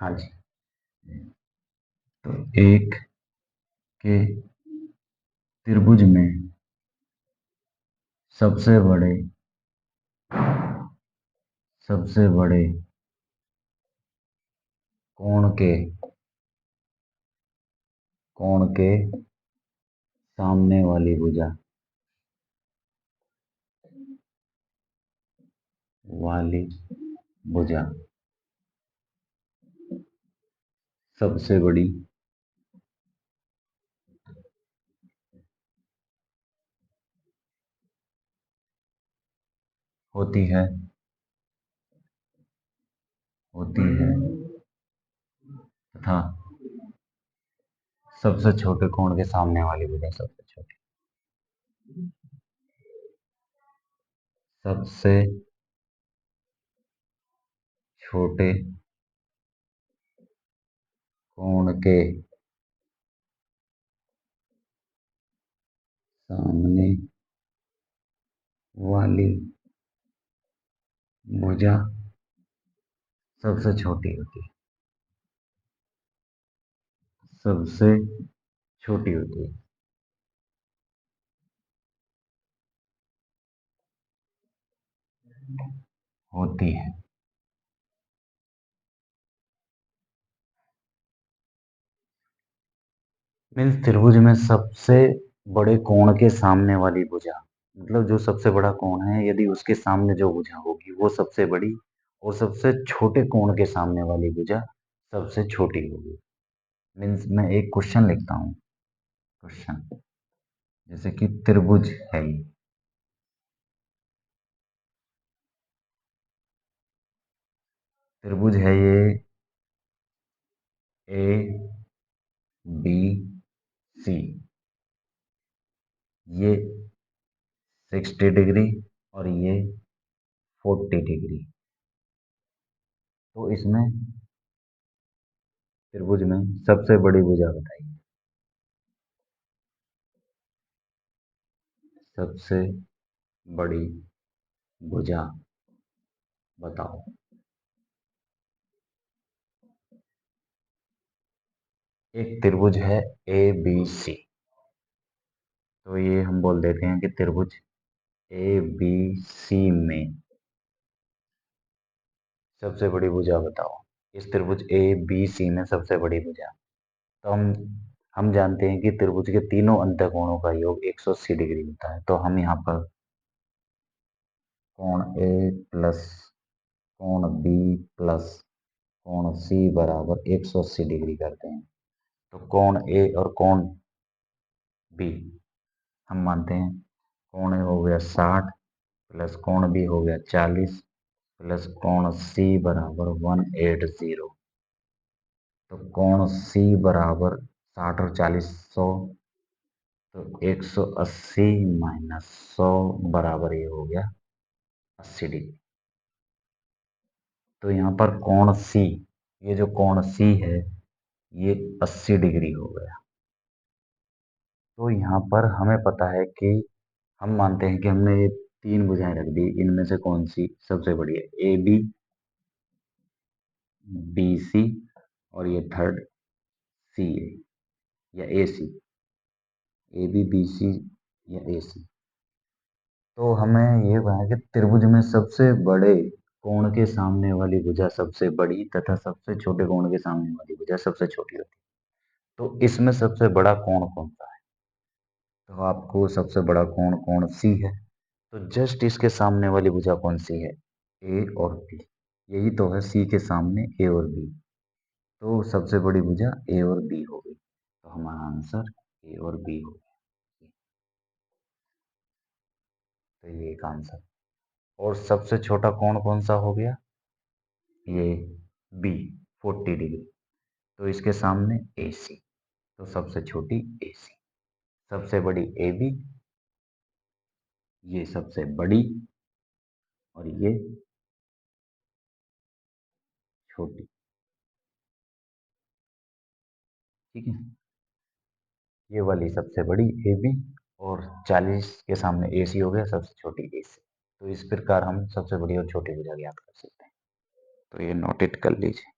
हाँ जी। तो एक के त्रिभुज में सबसे बड़े कोण के सामने वाली भुजा सबसे बड़ी होती है तथा सबसे छोटे कोण के सामने वाली भुजा सबसे छोटे कोण के सामने वाली भुजा सबसे छोटी होती है। होती है मीन्स त्रिभुज में सबसे बड़े कोण के सामने वाली भुजा, मतलब जो सबसे बड़ा कोण है यदि उसके सामने जो भुजा होगी वो सबसे बड़ी और सबसे छोटे कोण के सामने वाली भुजा सबसे छोटी होगी। मीन्स मैं एक क्वेश्चन लिखता हूँ। क्वेश्चन जैसे कि त्रिभुज है ये, ए बी सी, ये 60 डिग्री और ये 40 डिग्री। तो इसमें त्रिभुज में सबसे बड़ी भुजा बताइए। सबसे बड़ी भुजा बताओ। एक त्रिभुज है ए बी सी, तो ये हम बोल देते हैं कि त्रिभुज ए बी सी में सबसे बड़ी भुजा बताओ। इस त्रिभुज ए बी सी में सबसे बड़ी भुजा, तो हम जानते हैं कि त्रिभुज के तीनों अंतःकोणों का योग 180 डिग्री होता है। तो हम यहाँ पर कोण ए प्लस कोण बी प्लस कोण सी बराबर 180 डिग्री करते हैं। तो कोण ए और कोण बी हम मानते हैं। कोण ए हो गया 60 प्लस कोण बी हो गया 40 प्लस कोण सी बराबर 180। तो कोण सी बराबर 60 और 40 100, तो 180 माइनस 100 बराबर ये हो गया 80 डिग्री। तो यहाँ पर कोण सी, ये जो कोण सी है ये 80 डिग्री हो गया। तो यहाँ पर हमें पता है कि हम मानते हैं कि हमने ये तीन भुजाएं रख दी, इनमें से कौन सी सबसे बड़ी है, ए बी बी सी और ये थर्ड सी ए या ए सी, ए बी बी सी या ए सी। तो हमें ये कहा कि त्रिभुज में सबसे बड़े कोण के सामने वाली भुजा सबसे बड़ी तथा सबसे छोटे कोण के सामने वाली भुजा सबसे छोटी होती है। तो इसमें सबसे बड़ा कोण कौन सा है? तो आपको सबसे बड़ा कोण कोण सी है। तो जस्ट इसके सामने वाली भुजा कौन सी है? ए और बी। यही तो है सी के सामने ए और बी। तो सबसे बड़ी भुजा ए और बी हो गई। तो हमारा आंसर ए और बी हो गया। तो ये एक आंसर। और सबसे छोटा कोण कौन सा हो गया? ये बी 40 डिग्री। तो इसके सामने ए सी, तो सबसे छोटी ए सी, सबसे बड़ी ए बी, ये सबसे बड़ी और ये छोटी। ठीक है, ये वाली सबसे बड़ी ए बी और 40 के सामने ए सी हो गया सबसे छोटी ए सी। तो इस प्रकार हम सबसे बड़ी और छोटी भुजा ज्ञात कर सकते हैं। तो ये नोटेट कर लीजिए।